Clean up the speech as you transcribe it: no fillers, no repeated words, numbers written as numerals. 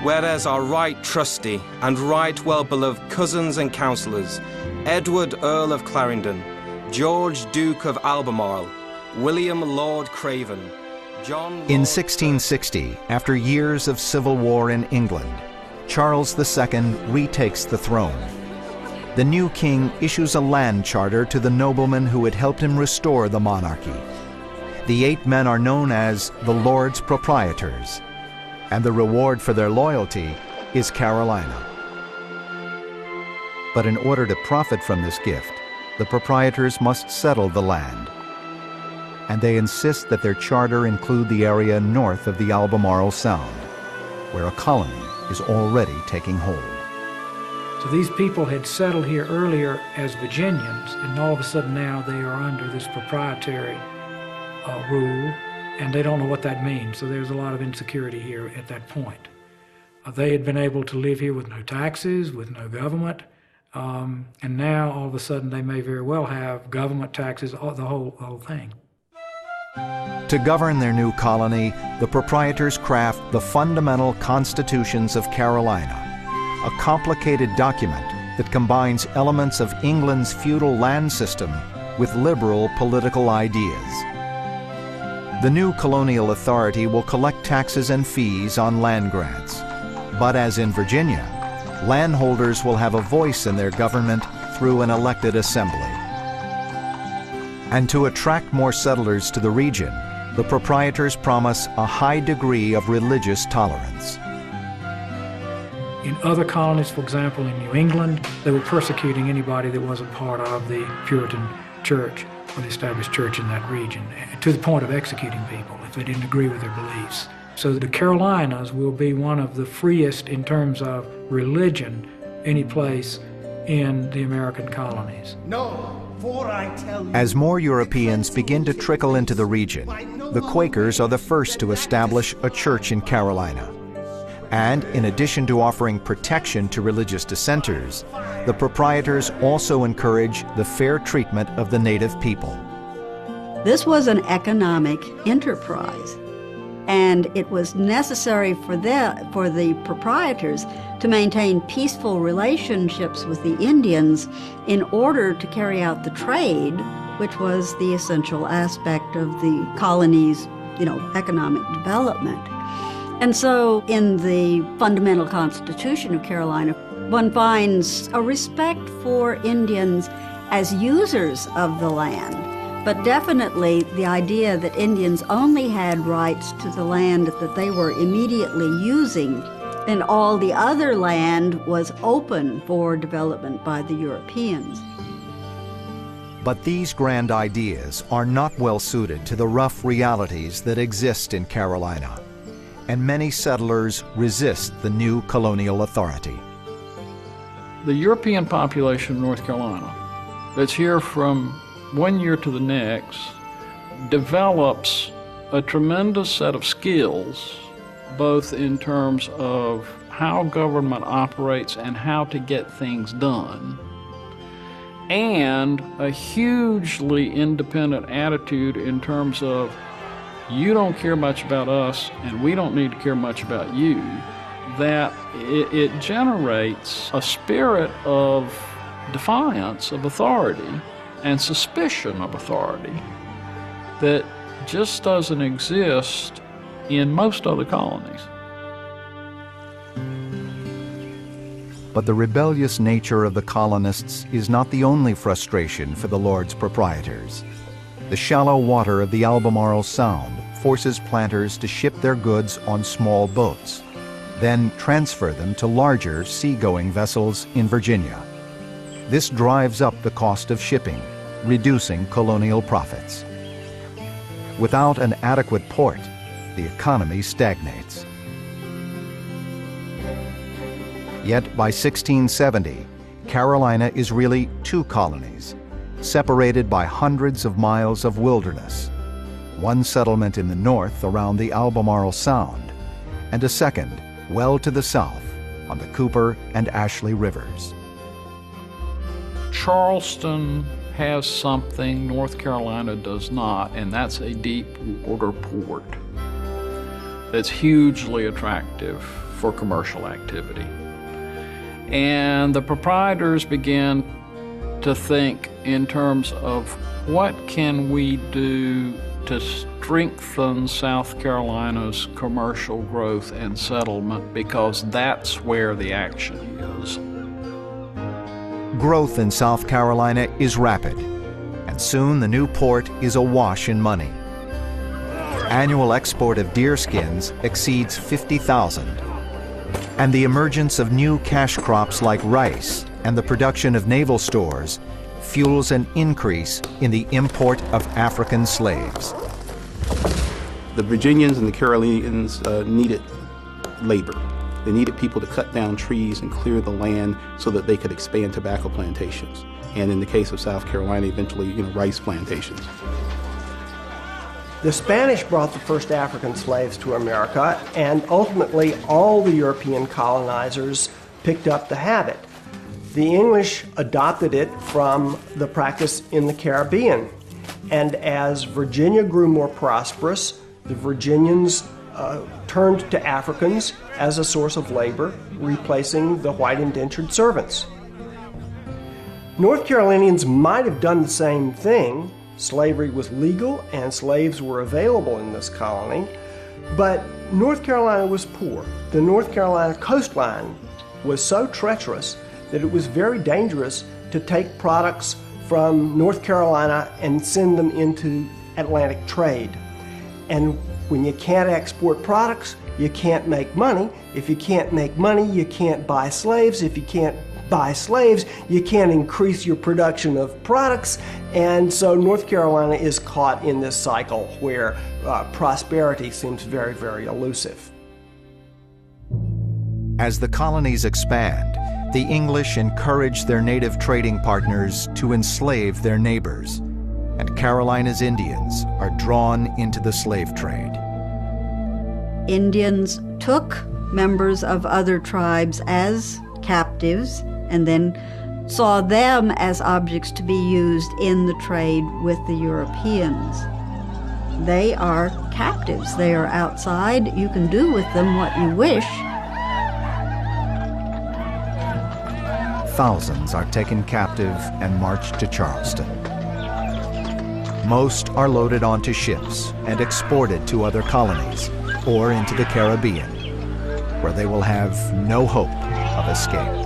whereas our right trusty and right well-beloved cousins and councillors, Edward Earl of Clarendon, George Duke of Albemarle, William Lord Craven, John Lord... In 1660, after years of civil war in England, Charles II retakes the throne. The new king issues a land charter to the noblemen who had helped him restore the monarchy. The 8 men are known as the Lords Proprietors, and the reward for their loyalty is Carolina. But in order to profit from this gift, the proprietors must settle the land, and they insist that their charter include the area north of the Albemarle Sound, where a colony is already taking hold. So these people had settled here earlier as Virginians, and all of a sudden now they are under this proprietary rule, and they don't know what that means. So there's a lot of insecurity here at that point. They had been able to live here with no taxes, with no government, and now all of a sudden they may very well have government taxes, the whole thing. To govern their new colony, the proprietors craft the Fundamental Constitutions of Carolina, a complicated document that combines elements of England's feudal land system with liberal political ideas. The new colonial authority will collect taxes and fees on land grants, but as in Virginia, landholders will have a voice in their government through an elected assembly. And to attract more settlers to the region, the proprietors promise a high degree of religious tolerance. In other colonies, for example, in New England, they were persecuting anybody that wasn't part of the Puritan church or the established church in that region, to the point of executing people if they didn't agree with their beliefs. So the Carolinas will be one of the freest in terms of religion any place in the American colonies. No. As more Europeans begin to trickle into the region, the Quakers are the first to establish a church in Carolina. And in addition to offering protection to religious dissenters, the proprietors also encourage the fair treatment of the native people. This was an economic enterprise, and it was necessary for the proprietors to maintain peaceful relationships with the Indians in order to carry out the trade, which was the essential aspect of the colony's, economic development. And so in the Fundamental Constitution of Carolina, one finds a respect for Indians as users of the land, but definitely the idea that Indians only had rights to the land that they were immediately using, and all the other land was open for development by the Europeans. But these grand ideas are not well suited to the rough realities that exist in Carolina, and many settlers resist the new colonial authority. The European population of North Carolina that's here from one year to the next develops a tremendous set of skills, both in terms of how government operates and how to get things done, and a hugely independent attitude in terms of you don't care much about us and we don't need to care much about you, that it generates a spirit of defiance of authority and suspicion of authority that just doesn't exist in most other colonies. But the rebellious nature of the colonists is not the only frustration for the Lords Proprietors. The shallow water of the Albemarle Sound forces planters to ship their goods on small boats, then transfer them to larger seagoing vessels in Virginia. This drives up the cost of shipping, reducing colonial profits. Without an adequate port, the economy stagnates. Yet by 1670, Carolina is really two colonies, separated by hundreds of miles of wilderness. One settlement in the north around the Albemarle Sound, and a second well to the south on the Cooper and Ashley rivers. Charleston has something North Carolina does not, and that's a deep water port that's hugely attractive for commercial activity. And the proprietors began to think in terms of what can we do to strengthen South Carolina's commercial growth and settlement, because that's where the action is. Growth in South Carolina is rapid, and soon the new port is awash in money. Annual export of deer skins exceeds 50,000, and the emergence of new cash crops like rice and the production of naval stores fuels an increase in the import of African slaves. The Virginians and the Carolinians needed labor. They needed people to cut down trees and clear the land so that they could expand tobacco plantations. And in the case of South Carolina, eventually, rice plantations. The Spanish brought the first African slaves to America, and ultimately all the European colonizers picked up the habit. The English adopted it from the practice in the Caribbean. And as Virginia grew more prosperous, the Virginians turned to Africans as a source of labor, replacing the white indentured servants. North Carolinians might have done the same thing. Slavery was legal and slaves were available in this colony, but North Carolina was poor. The North Carolina coastline was so treacherous that it was very dangerous to take products from North Carolina and send them into Atlantic trade. And when you can't export products, you can't make money. If you can't make money, you can't buy slaves. If you can't buy slaves, you can't increase your production of products. And so North Carolina is caught in this cycle where prosperity seems very, very elusive. As the colonies expand, the English encourage their native trading partners to enslave their neighbors, and Carolina's Indians are drawn into the slave trade. Indians took members of other tribes as captives and then saw them as objects to be used in the trade with the Europeans. They are captives. They are outside. You can do with them what you wish. Thousands are taken captive and marched to Charleston. Most are loaded onto ships and exported to other colonies or into the Caribbean, where they will have no hope of escape.